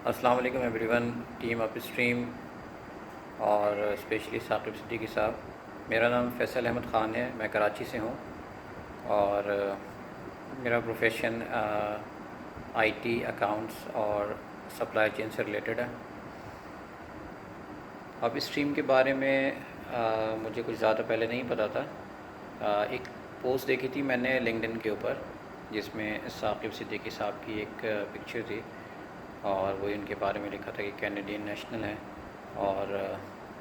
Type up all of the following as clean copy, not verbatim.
السلام علیکم every one, team اپ stream اور اسپیشلی ثاقب صدیقی صاحب۔ میرا نام فیصل احمد خان ہے، میں کراچی سے ہوں اور میرا پروفیشن آئی ٹی، اکاؤنٹس اور سپلائی چین سے ریلیٹڈ ہے۔ اب اسٹریم کے بارے میں مجھے کچھ زیادہ پہلے نہیں پتہ تھا۔ ایک پوسٹ دیکھی تھی میں نے لنکڈ ان کے اوپر، جس میں ثاقب صدیقی صاحب کی ایک پکچر تھی اور وہ ان کے بارے میں لکھا تھا کہ کینیڈین نیشنل ہیں اور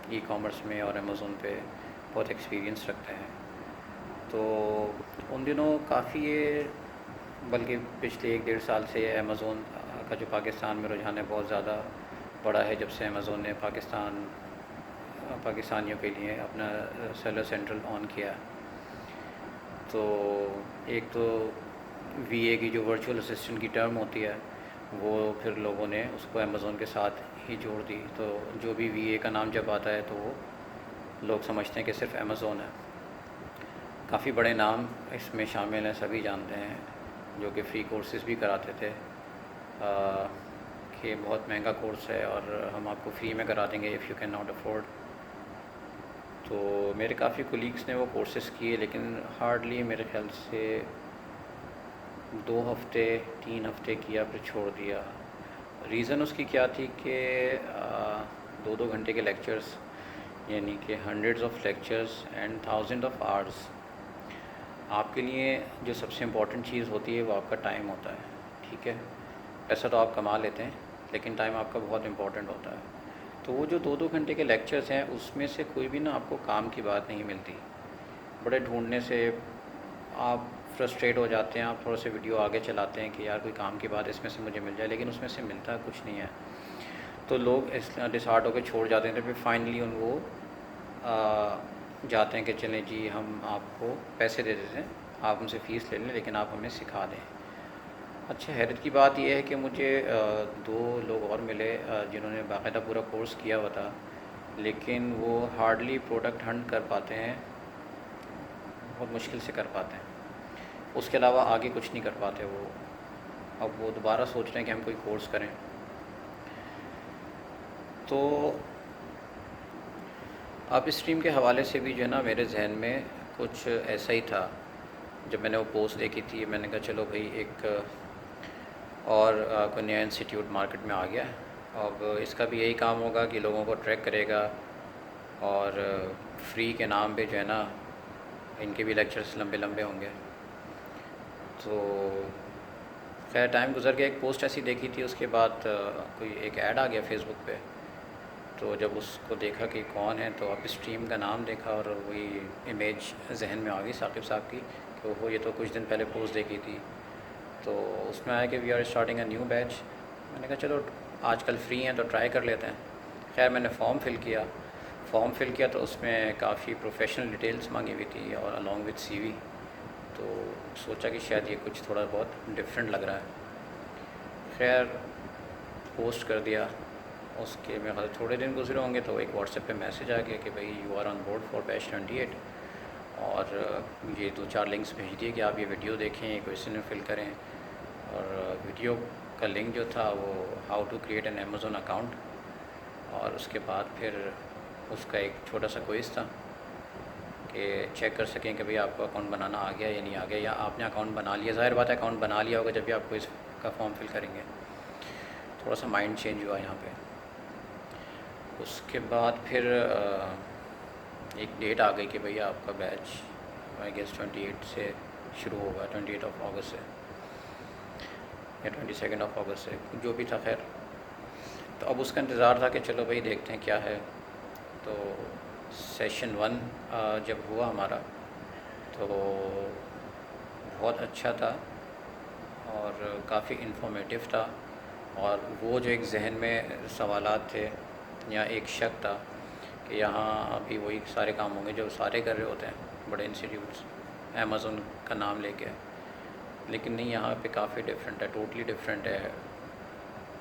ای کامرس میں اور امیزون پہ بہت ایکسپیرینس رکھتے ہیں۔ تو ان دنوں کافی بلکہ پچھلے 1-1.5 سال سے امیزون کا جو پاکستان میں رجحان ہے بہت زیادہ بڑا ہے، جب سے امیزون نے پاکستانیوں کے لیے اپنا سیلر سینٹرل آن کیا۔ تو ایک تو وی اے کی جو ورچوئل اسسٹنٹ کی ٹرم ہوتی ہے، وہ پھر لوگوں نے اس کو امیزون کے ساتھ ہی جوڑ دی۔ تو جو بھی وی اے کا نام جب آتا ہے تو وہ لوگ سمجھتے ہیں کہ صرف امیزون ہے۔ کافی بڑے نام اس میں شامل ہیں، سبھی جانتے ہیں، جو کہ فری کورسز بھی کراتے تھے کہ بہت مہنگا کورس ہے اور ہم آپ کو فری میں کرا دیں گے if you can not afford. تو میرے کافی کولیگس نے وہ کورسز کیے، لیکن ہارڈلی میرے خیال سے 2 ہفتے 3 ہفتے کیا پھر چھوڑ دیا۔ ریزن اس کی کیا تھی کہ 2 گھنٹے کے لیکچرز، یعنی کہ hundreds of lectures and thousand of hours. آپ کے لیے جو سب سے امپورٹنٹ چیز ہوتی ہے وہ آپ کا ٹائم ہوتا ہے، ٹھیک ہے؟ پیسہ تو آپ کما لیتے ہیں لیکن ٹائم آپ کا بہت امپورٹنٹ ہوتا ہے۔ تو وہ جو 2 گھنٹے کے لیکچرز ہیں اس میں سے کوئی بھی آپ کو کام کی بات نہیں ملتی۔ بڑے ڈھونڈنے سے آپ فرسٹریٹ ہو جاتے ہیں، آپ تھوڑا سے ویڈیو آگے چلاتے ہیں کہ یار کوئی کام کی بات اس میں سے مجھے مل جائے، لیکن اس میں سے ملتا کچھ نہیں ہے۔ تو لوگ اس ڈسہارٹ ہو کے چھوڑ جاتے ہیں۔ پھر فائنلی ان کو جاتے ہیں کہ چلیں جی ہم آپ کو پیسے دے دیتے ہیں، آپ ان سے فیس لے لیں لیکن آپ ہمیں سکھا دیں۔ اچھا، حیرت کی بات یہ ہے کہ مجھے 2 لوگ اور ملے جنہوں نے باقاعدہ پورا کورس کیا ہوا تھا، لیکن وہ ہارڈلی پروڈکٹ ہنٹ کر پاتے ہیں، بہت مشکل سے کر پاتے ہیں، اس کے علاوہ آگے کچھ نہیں کر پاتے وہ۔ اب وہ دوبارہ سوچ رہے ہیں کہ ہم کوئی کورس کریں۔ تو آپ اسٹریم کے حوالے سے بھی جو ہے نا میرے ذہن میں کچھ ایسا ہی تھا۔ جب میں نے وہ پوسٹ دیکھی تھی میں نے کہا چلو بھائی ایک اور کوئی نیا انسٹیٹیوٹ مارکیٹ میں آ گیا، اب اس کا بھی یہی کام ہوگا کہ لوگوں کو ٹریک کرے گا اور فری کے نام پہ جو ہے نا ان کے بھی لیکچرز لمبے لمبے ہوں گے۔ تو خیر ٹائم گزر گیا، ایک پوسٹ ایسی دیکھی تھی، اس کے بعد کوئی ایک ایڈ آ گیا فیس بک پہ۔ تو جب اس کو دیکھا کہ کون ہے تو آپ اسٹریم کا نام دیکھا اور وہی امیج ذہن میں آ گئی ثاقب صاحب کی کہ وہ یہ تو کچھ دن پہلے پوسٹ دیکھی تھی۔ تو اس میں آیا کہ we are starting a new batch. میں نے کہا چلو آج کل فری ہیں تو ٹرائی کر لیتے ہیں۔ خیر میں نے فارم فل کیا تو اس میں کافی پروفیشنل ڈیٹیلز مانگی ہوئی تھی اور الانگ وتھ سی وی۔ تو سوچا کہ شاید یہ کچھ تھوڑا بہت ڈفرینٹ لگ رہا ہے۔ خیر پوسٹ کر دیا، اس کے میں تھوڑے دن گزرے ہوں گے تو ایک واٹس ایپ پہ میسیج آ گیا کہ بھائی you are on board for batch 28، اور یہ 2-4 لنکس بھیج دیے کہ آپ یہ ویڈیو دیکھیں، یہ کویسچن فل کریں۔ اور ویڈیو کا لنک جو تھا وہ how to create an Amazon account, اور اس کے بعد پھر اس کا ایک چھوٹا سا کوئز تھا کہ چیک کر سکیں کہ بھئی آپ کو اکاؤنٹ بنانا آ گیا یا نہیں آ گیا، یا آپ نے اکاؤنٹ بنا لیا۔ ظاہر بات ہے اکاؤنٹ بنا لیا ہوگا جب بھی آپ کوئز کا فارم فل کریں گے۔ تھوڑا سا مائنڈ چینج ہوا یہاں پہ۔ اس کے بعد پھر ایک ڈیٹ آ گئی کہ بھئی آپ کا بیچ آئی گیس 28 سے شروع ہوگا، 28 آف اگست سے یا 22 آف اگست سے، جو بھی تھا خیر۔ تو اب اس کا انتظار تھا کہ چلو بھئی دیکھتے ہیں کیا ہے۔ تو سیشن 1 جب ہوا ہمارا تو بہت اچھا تھا اور کافی انفارمیٹیو تھا، اور وہ جو ایک ذہن میں سوالات تھے یا ایک شک تھا کہ یہاں ابھی وہی سارے کام ہوں گے جو سارے کر رہے ہوتے ہیں بڑے انسٹیٹیوٹس امیزون کا نام لے کے، لیکن نہیں، یہاں پہ کافی ڈفرینٹ ہے، ٹوٹلی ڈفرینٹ ہے۔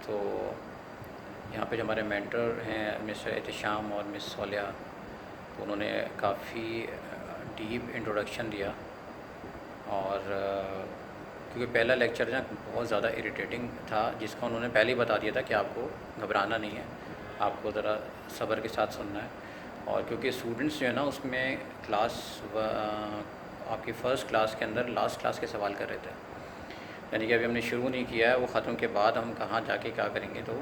تو یہاں پہ جو ہمارے مینٹر ہیں مسٹر احتشام اور مس صالحہ، تو انہوں نے کافی ڈیپ انٹروڈکشن دیا اور کیونکہ پہلا لیکچر جو ہے بہت زیادہ اریٹیٹنگ تھا، جس کا انہوں نے پہلے ہی بتا دیا تھا کہ آپ کو گھبرانا نہیں ہے، آپ کو ذرا صبر کے ساتھ سننا ہے. اور کیونکہ اسٹوڈنٹس جو ہے نا اس میں آپ کی فرسٹ کلاس کے اندر لاسٹ کلاس کے سوال کر رہے تھے، یعنی کہ ابھی ہم نے شروع نہیں کیا ہے، وہ ختم کے بعد ہم کہاں جا کے کیا کریں گے، تو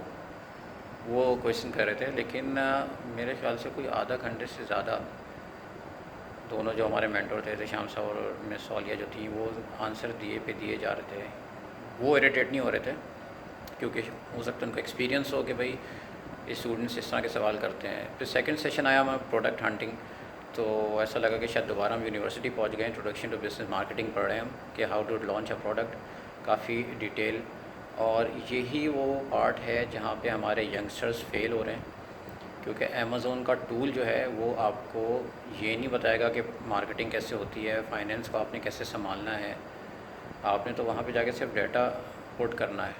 وہ کویشچن کر رہے تھے. لیکن میرے خیال سے کوئی آدھا گھنٹے سے زیادہ دونوں جو ہمارے مینٹور تھے شام صاحب اور مس صالحہ جو تھیں، وہ آنسر دیے جا رہے تھے. وہ اریٹیٹ نہیں ہو رہے تھے، کیونکہ ہو سکتا ہے ان کو ایکسپیرینس ہو کہ بھائی اسٹوڈنٹس اس طرح کے سوال کرتے ہیں. پھر سیکنڈ سیشن آیا ہمیں پروڈکٹ ہنٹنگ، تو ایسا لگا کہ شاید دوبارہ ہم یونیورسٹی پہنچ گئے. انٹروڈکشن ٹو بزنس مارکیٹنگ پڑھ رہے ہیں ہم کہ how to launch a product, کافی ڈیٹیل. اور یہی وہ پارٹ ہے جہاں پہ ہمارے ینگسٹرز فیل ہو رہے ہیں، کیونکہ امیزون کا ٹول جو ہے وہ آپ کو یہ نہیں بتائے گا کہ مارکیٹنگ کیسے ہوتی ہے، فائنینس کو آپ نے کیسے سنبھالنا ہے. آپ نے تو وہاں پہ جا کے صرف ڈیٹا پٹ کرنا ہے.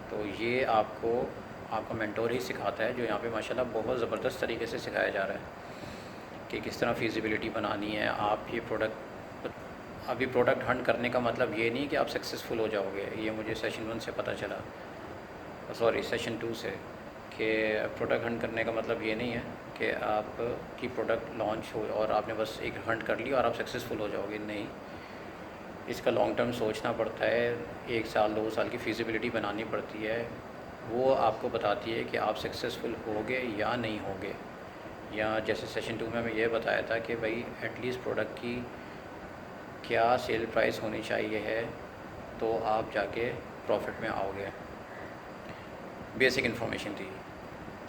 تو یہ آپ کا مینٹور ہی سکھاتا ہے، جو یہاں پہ ماشاءاللہ بہت زبردست طریقے سے سکھایا جا رہا ہے کہ کس طرح فیزیبلٹی بنانی ہے. آپ یہ پروڈکٹ ہنٹ کرنے کا مطلب یہ نہیں کہ آپ سکسیزفل ہو جاؤ گے. یہ مجھے سیشن 1 سے پتہ چلا، سیشن 2 سے، کہ پروڈکٹ ہنٹ کرنے کا مطلب یہ نہیں ہے کہ آپ کی پروڈکٹ لانچ ہو اور آپ نے بس ایک ہنٹ کر لی اور آپ سکسیزفل ہو جاؤ گے. نہیں، اس کا لانگ ٹرم سوچنا پڑتا ہے. 1 سال 2 سال کی فیزیبلٹی بنانی پڑتی ہے. وہ آپ کو بتاتی ہے کہ آپ سکسیزفل ہوگے یا نہیں ہوگے. یا جیسے سیشن 2 میں ہمیں یہ بتایا تھا کہ بھائی ایٹ لیسٹ پروڈکٹ کی کیا سیل پرائس ہونی چاہیے ہے تو آپ جا کے پروفٹ میں آؤ گے. بیسک انفارمیشن تھی.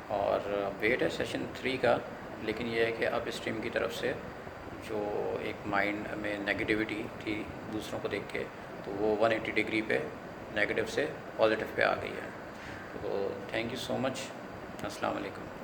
اور ویٹ ہے سیشن 3 کا. لیکن یہ ہے کہ اب اسٹریم کی طرف سے جو ایک مائنڈ میں نگیٹیوٹی تھی دوسروں کو دیکھ کے، تو وہ 180 ڈگری پہ نیگیٹو سے پازیٹیو پہ آ گئی ہے. تو تھینک یو سو مچ. السلام علیکم.